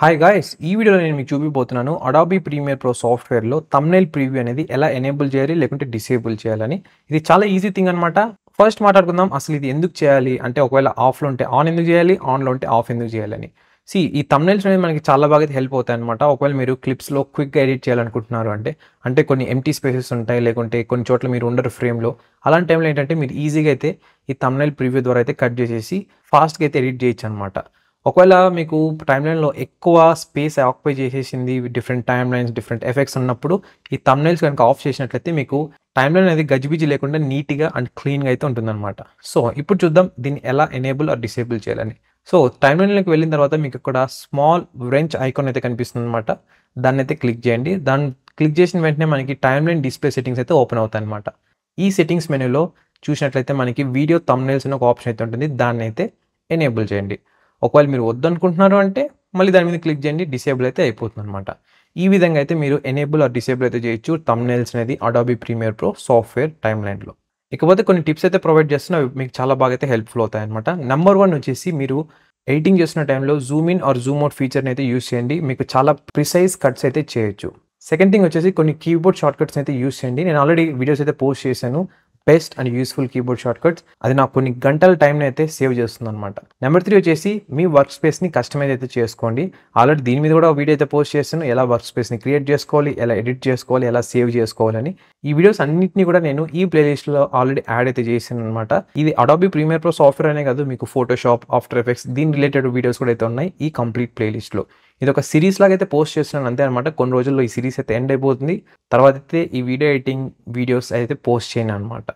Hi guys! ఈ వీడియోలో నేను మీకు చూపిపోతున్నాను అడాబీ ప్రీమియర్ ప్రో సాఫ్ట్‌వేర్‌లో థంబ్‌నెయిల్ ప్రివ్యూ అనేది ఎలా ఎనేబుల్ చేయాలి లేకుంటే డిసేబుల్ చేయాలని. ఇది చాలా ఈజీ థింగ్ అనమాట. ఫస్ట్ మాట్లాడుకుందాం అసలు ఇది ఎందుకు చేయాలి? అంటే ఒకవేళ ఆఫ్‌లో ఉంటే ఆన్ ఎందుకు చేయాలి? ఆన్‌లో ఉంటే ఆఫ్ ఎందుకు చేయాలని. ఈ థంబ్‌నెయిల్స్ అనేది మనకి చాలా బాగా హెల్ప్ అవుతాయన్నమాట. ఒకవేళ మీరు క్లిప్స్‌లో క్విక్‌గా ఎడిట్ చేయాలనుకుంటున్నారు అంటే కొన్ని ఎంప్టీ స్పేసెస్ ఉంటాయి. లేకుంటే కొన్ని చోట్ల మీరు ఉండరు ఫ్రేమ్‌లో. అలాంటి టైంలో ఏంటంటే మీరు ఈజీగా అయితే ఈ థంబ్‌నెయిల్ ప్రివ్యూ ద్వారా అయితే కట్ చేసేసి ఫాస్ట్‌గా అయితే ఎడిట్ చేయొచ్చనమాట. ఒకవేళ మీకు టైమ్‌లైన్‌లో ఎక్కువ స్పేస్ ఆక్యుపై చేసేసింది. డిఫరెంట్ టైమ్‌లైన్స్, డిఫరెంట్ ఎఫెక్ట్స్ ఉన్నప్పుడు ఈ థంబ్‌నెయిల్స్ గనుక ఆఫ్ చేసినట్లయితే మీకు టైమ్‌లైన్ అనేది గజిబిజి లేకుండా నీట్‌గా అండ్ క్లీన్‌గా అయితే ఉంటుందన్నమాట. ఇప్పుడు చూద్దాం దీన్ని ఎలా ఎనేబుల్ ఆర్ డిసేబుల్ చేయాలని. టైమ్‌లైన్‌లోకి వెళ్ళిన తర్వాత మీకు ఇక్కడ స్మాల్ వ్రెంచ్ ఐకాన్ అయితే కనిపిస్తుందన్నమాట. దాన్నైతే క్లిక్ చేయండి. దాన్ని క్లిక్ చేసిన వెంటనే మనకి టైమ్‌లైన్ డిస్‌ప్లే సెట్టింగ్స్ అయితే ఓపెన్ అవుతాయన్నమాట. ఈ సెట్టింగ్స్ మెనూలో చూసినట్లయితే మనకి వీడియో థంబ్‌నెయిల్స్ అని ఒక ఆప్షన్ అయితే ఉంటుంది. దాన్నైతే ఎనేబుల్ చేయండి. ఒకవేళ మీరు వద్దనుకుంటున్నారు అంటే మళ్ళీ దాని మీద క్లిక్ చేయండి. డిసేబుల్ అయితే అయిపోతుందనమాట. ఈ విధంగా అయితే మీరు ఎనేబుల్ ఆర్ డిసేబుల్ అయితే చేయొచ్చు థంబ్‌నెయిల్స్ అనేది అడాబీ ప్రీమియర్ ప్రో సాఫ్ట్‌వేర్ టైమ్‌లైన్‌లో. ఇకపోతే కొన్ని టిప్స్ అయితే ప్రొవైడ్ చేస్తున్నా అవి మీకు చాలా బాగా అయితే హెల్ప్‌ఫుల్ అవుతాయన్నమాట. నంబర్ 1 వచ్చేసి మీరు ఎడిటింగ్ చేస్తున్న టైంలో zoom in or zoom out ఫీచర్‌ని అయితే యూజ్ చేయండి. మీకు చాలా ప్రిసైజ్ కట్స్ అయితే చేయొచ్చు. సెకండ్ థింగ్ వచ్చేసి కొన్ని కీబోర్డ్ షార్ట్‌కట్స్ అయితే యూజ్ చేయండి. నేను ఆల్రెడీ వీడియోస్ అయితే పోస్ట్ చేశాను. Best and useful keyboard shortcuts. అది నాకు కొన్ని గంటల టైంని అయితే సేవ్ చేస్తుందనమాట. నెంబర్ 3 వచ్చేసి మీ వర్క్ స్పేస్‌ని కస్టమైజ్ అయితే చేసుకోండి. ఆల్రెడీ దీని మీద కూడా వీడియో అయితే పోస్ట్ చేశాను. ఎలా వర్క్ స్పేస్‌ని క్రియేట్ చేసుకోవాలి, ఎలా ఎడిట్ చేసుకోవాలి, ఎలా సేవ్ చేసుకోవాలని. ఈ వీడియోస్ అన్నిటిని కూడా నేను ఈ ప్లేలిస్ట్‌లో ఆల్రెడీ యాడ్ అయితే చేశాననమాట. ఇది అడాబీ ప్రీమియర్ ప్రో సాఫ్ట్‌వేర్ అనే కాదు, మీకు ఫోటోషాప్, ఆఫ్టర్ ఎఫెక్ట్స్ దీని రిలేటెడ్ వీడియోస్ కూడా అయితే ఉన్నాయి ఈ కంప్లీట్ ప్లేలిస్ట్‌లో. ఇది ఒక సీరీస్ లాగా అయితే పోస్ట్ చేస్తున్నాను అంతే అనమాట. కొన్ని రోజుల్లో ఈ సీరీస్ అయితే ఎండ్ అయిపోతుంది. తర్వాత అయితే ఈ వీడియో ఎడిటింగ్ వీడియోస్ అయితే పోస్ట్ చేయను అనమాట.